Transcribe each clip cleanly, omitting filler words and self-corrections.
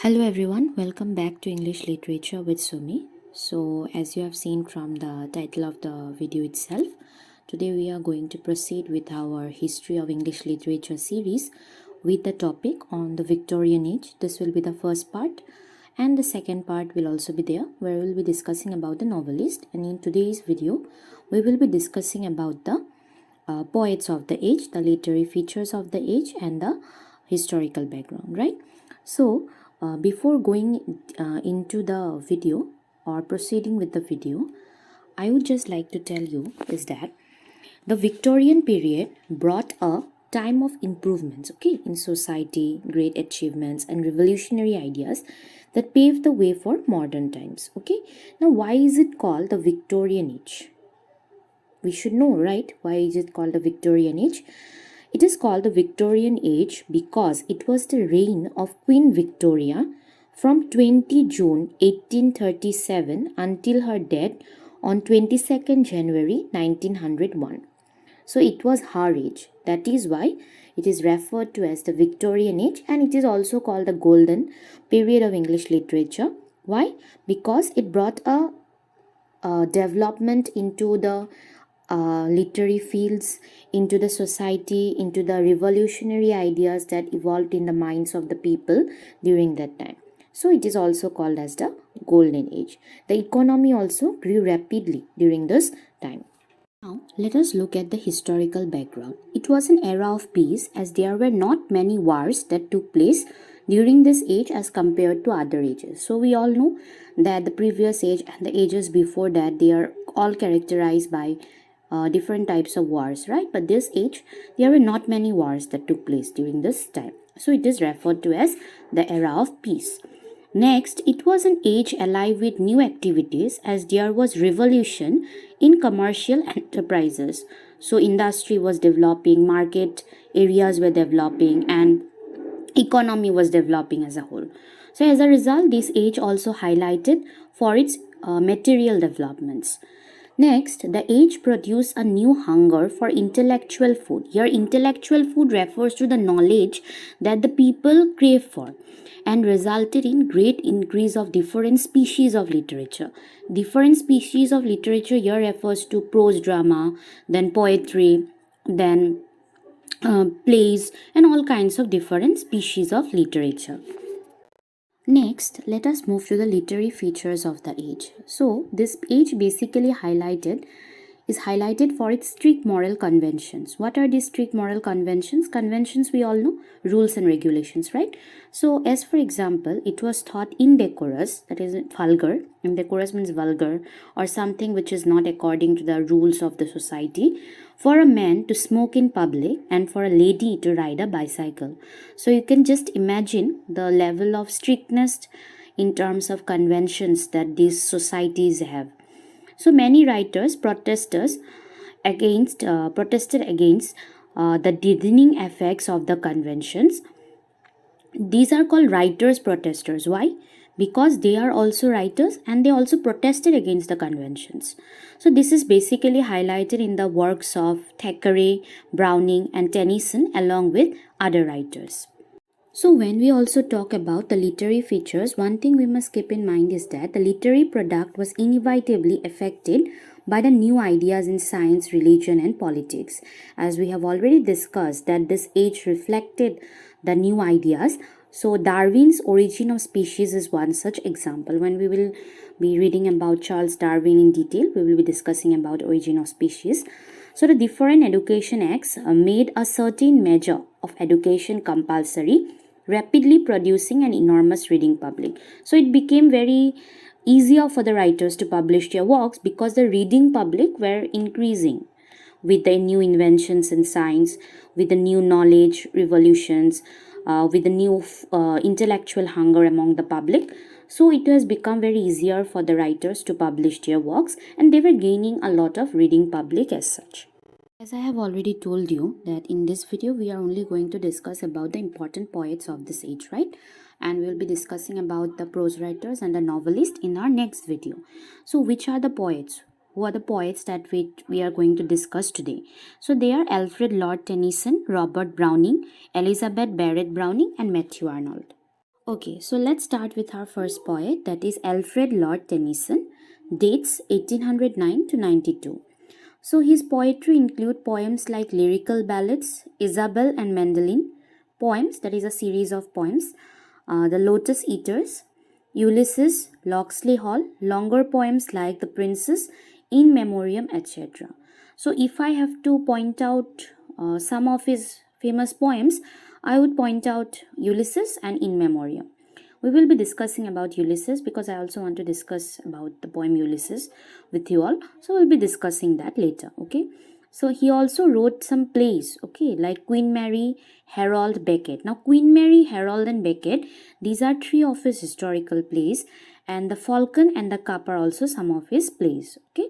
Hello everyone, welcome back to English Literature with Sumi. So, as you have seen from the title of the video itself, today we are going to proceed with our History of English Literature series with the topic on the Victorian Age. This will be the first part, and the second part will also be there, where we will be discussing about the novelist. And in today's video, we will be discussing about the poets of the age, the literary features of the age, and the historical background, right? So, before going into the video or proceeding with the video, I would just like to tell you is that the Victorian period brought a time of improvements, okay, in society, great achievements and revolutionary ideas that paved the way for modern times, okay. Now, why is it called the Victorian Age? We should know, right? Why is it called the Victorian Age? It is called the Victorian Age because it was the reign of Queen Victoria from 20 June 1837 until her death on 22nd January 1901. So it was her age. That is why it is referred to as the Victorian Age, and it is also called the golden period of English literature. Why? Because it brought a development into the literary fields, into the society, into the revolutionary ideas that evolved in the minds of the people during that time. So it is also called as the golden age. The economy also grew rapidly during this time. Now, let us look at the historical background. It was an era of peace, as there were not many wars that took place during this age as compared to other ages. So we all know that the previous age and the ages before that, they are all characterized by different types of wars, right? But this age, there were not many wars that took place during this time. So it is referred to as the era of peace. Next, it was an age alive with new activities, as there was revolution in commercial enterprises. So industry was developing, market areas were developing, and economy was developing as a whole. So as a result, this age also highlighted for its material developments. Next, the age produced a new hunger for intellectual food. Here, intellectual food refers to the knowledge that the people crave for, and resulted in great increase of different species of literature. Different species of literature here refers to prose drama, then poetry, then plays, and all kinds of different species of literature. Next, let us move to the literary features of the age. So, this age basically is highlighted for its strict moral conventions. What are these strict moral conventions? Conventions, we all know, rules and regulations, right? So, as for example, it was thought indecorous, that is vulgar. Indecorous means vulgar, or something which is not according to the rules of the society, for a man to smoke in public and for a lady to ride a bicycle. So you can just imagine the level of strictness in terms of conventions that these societies have. So many writers protested against the deadening effects of the conventions. These are called writers protesters. Why? Because they are also writers and they also protested against the conventions. So this is basically highlighted in the works of Thackeray, Browning and Tennyson along with other writers. So when we also talk about the literary features, one thing we must keep in mind is that the literary product was inevitably affected by the new ideas in science, religion and politics. As we have already discussed that this age reflected the new ideas. So Darwin's Origin of Species is one such example. When we will be reading about Charles Darwin in detail, we will be discussing about Origin of Species. So the different education acts made a certain measure of education compulsory, rapidly producing an enormous reading public. So it became very easier for the writers to publish their works because the reading public were increasing with the new inventions in science, with the new knowledge revolutions, with the new intellectual hunger among the public. So it has become very easier for the writers to publish their works, and they were gaining a lot of reading public as such. As I have already told you that in this video we are only going to discuss about the important poets of this age, right? And we will be discussing about the prose writers and the novelists in our next video. So which are the poets? Who are the poets that we are going to discuss today? So they are Alfred Lord Tennyson, Robert Browning, Elizabeth Barrett Browning and Matthew Arnold. Okay, so let's start with our first poet, that is Alfred Lord Tennyson, dates 1809 to 92. So his poetry include poems like lyrical ballads, Isabel and Mandolin, poems, that is a series of poems, The Lotus Eaters, Ulysses, Locksley Hall, longer poems like The Princess, In Memoriam, etc. So if I have to point out some of his famous poems, I would point out Ulysses and In Memoriam. We will be discussing about Ulysses because I also want to discuss about the poem Ulysses with you all. So we'll be discussing that later, okay? So he also wrote some plays, okay, like Queen Mary, Harold, Beckett. Now Queen Mary, Harold and Beckett, these are three of his historical plays, and The Falcon and the Cup are also some of his plays, okay?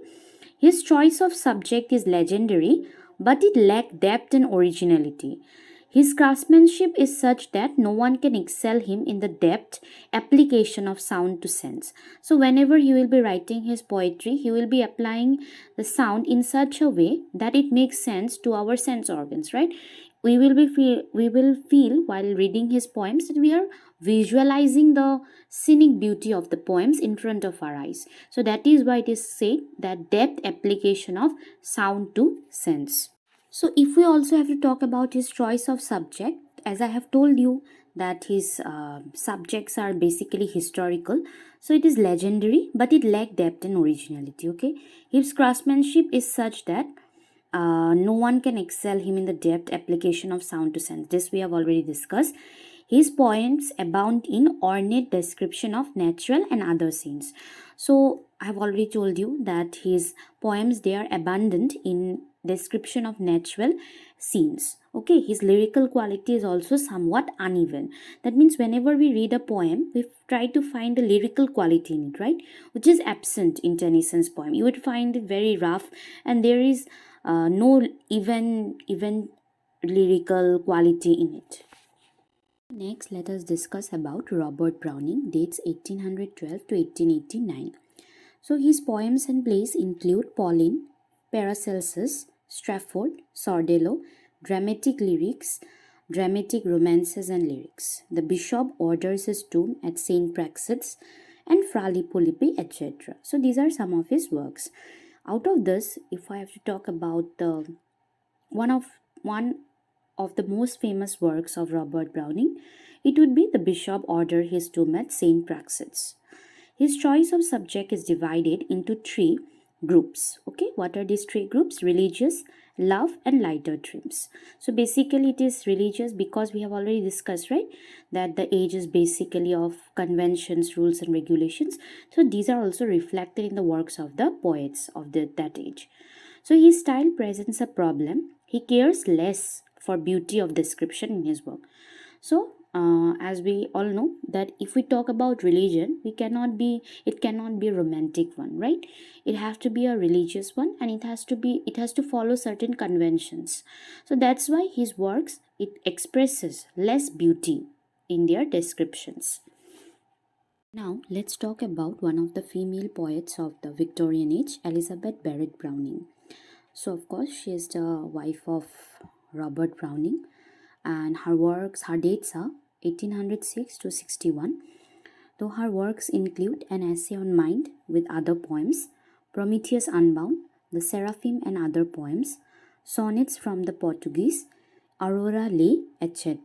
His choice of subject is legendary, but it lacked depth and originality. His craftsmanship is such that no one can excel him in the depth application of sound to sense. So, whenever he will be writing his poetry, he will be applying the sound in such a way that it makes sense to our sense organs, right? We will feel while reading his poems that we are visualizing the scenic beauty of the poems in front of our eyes. So that is why it is said that depth application of sound to sense. So, if we also have to talk about his choice of subject, as I have told you that his subjects are basically historical, so it is legendary, but it lacked depth and originality. Okay, his craftsmanship is such that no one can excel him in the depth application of sound to sense. This we have already discussed. His poems abound in ornate description of natural and other scenes. So I have already told you that his poems, they are abundant in description of natural scenes. Okay, his lyrical quality is also somewhat uneven. That means whenever we read a poem, we try to find the lyrical quality in it, right? Which is absent in Tennyson's poem. You would find it very rough, and there is no even lyrical quality in it. Next, let us discuss about Robert Browning, dates 1812 to 1889. So his poems and plays include Pauline, Paracelsus, Strafford, Sordello, dramatic lyrics, dramatic romances and lyrics. The bishop orders his tomb at St. Praxed's and Fra Lippo, etc. So these are some of his works. Out of this, if I have to talk about the one of the most famous works of Robert Browning, it would be The Bishop Ordered His Tomb at St. Praxed's. His choice of subject is divided into three groups. Okay, what are these three groups? Religious, love, and lighter themes. So basically, it is religious because we have already discussed, right, that the age is basically of conventions, rules, and regulations. So these are also reflected in the works of the poets of that age. So his style presents a problem. He cares less for beauty of description in his work. So, as we all know that if we talk about religion, it cannot be a romantic one, right? It has to be a religious one, and it has to follow certain conventions. So that's why his works, it expresses less beauty in their descriptions. Now, let's talk about one of the female poets of the Victorian age, Elizabeth Barrett Browning. So, of course, she is the wife of Robert Browning, and her dates are 1806 to 61. Though her works include an essay on mind with other poems, Prometheus Unbound, The Seraphim and other poems, sonnets from the Portuguese, Aurora Lay, etc.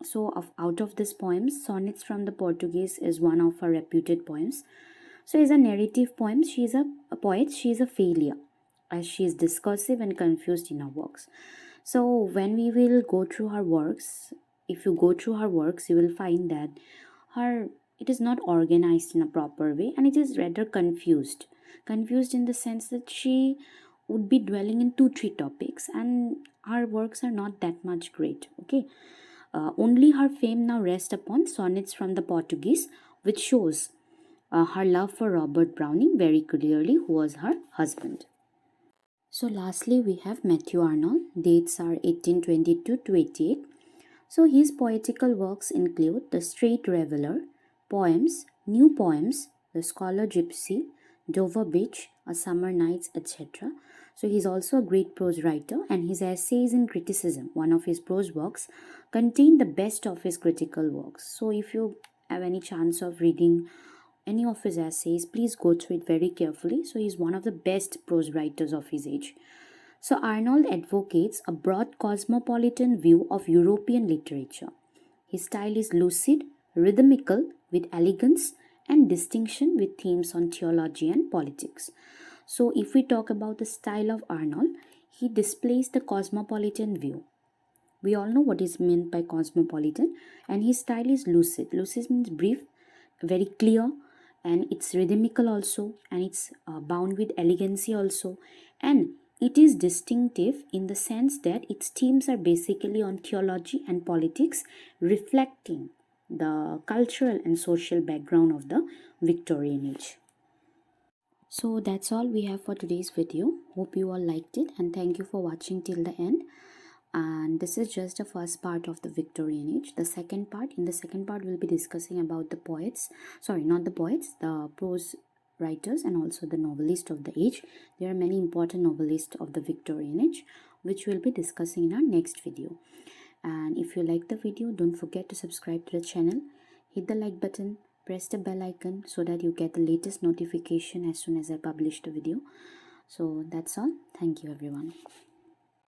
So, out of these poems, Sonnets from the Portuguese is one of her reputed poems. So, as a narrative poem, she is a poet, she is a failure, as she is discursive and confused in her works. So, when we will go through her works, if you go through her works, you will find that her it is not organized in a proper way, and it is rather confused in the sense that she would be dwelling in 2 3 topics, and her works are not that much great. Okay, only her fame now rests upon Sonnets from the Portuguese, which shows her love for Robert Browning very clearly, who was her husband. So lastly, we have Matthew Arnold. Dates are 1822 to 88. So his poetical works include The Straight Reveller, poems, new poems, The Scholar Gypsy, Dover Beach, A Summer Nights, etc. So he's also a great prose writer, and his essays in criticism, one of his prose works, contain the best of his critical works. So if you have any chance of reading any of his essays, please go through it very carefully. So he's one of the best prose writers of his age. So Arnold advocates a broad cosmopolitan view of European literature. His style is lucid, rhythmical, with elegance and distinction, with themes on theology and politics. So, if we talk about the style of Arnold, he displays the cosmopolitan view. We all know what is meant by cosmopolitan, and his style is lucid. Lucid means brief, very clear, and it's rhythmical also, and it's bound with elegancy also, and it is distinctive in the sense that its themes are basically on theology and politics, reflecting the cultural and social background of the Victorian Age. So that's all we have for today's video. Hope you all liked it, and thank you for watching till the end. And this is just the first part of the Victorian Age. In the second part we'll be discussing about the poets, sorry, not the poets, the prose writers and also the novelists of the age. There are many important novelists of the Victorian Age which we'll be discussing in our next video. And if you like the video, don't forget to subscribe to the channel, hit the like button, press the bell icon so that you get the latest notification as soon as I publish the video. So that's all. Thank you everyone.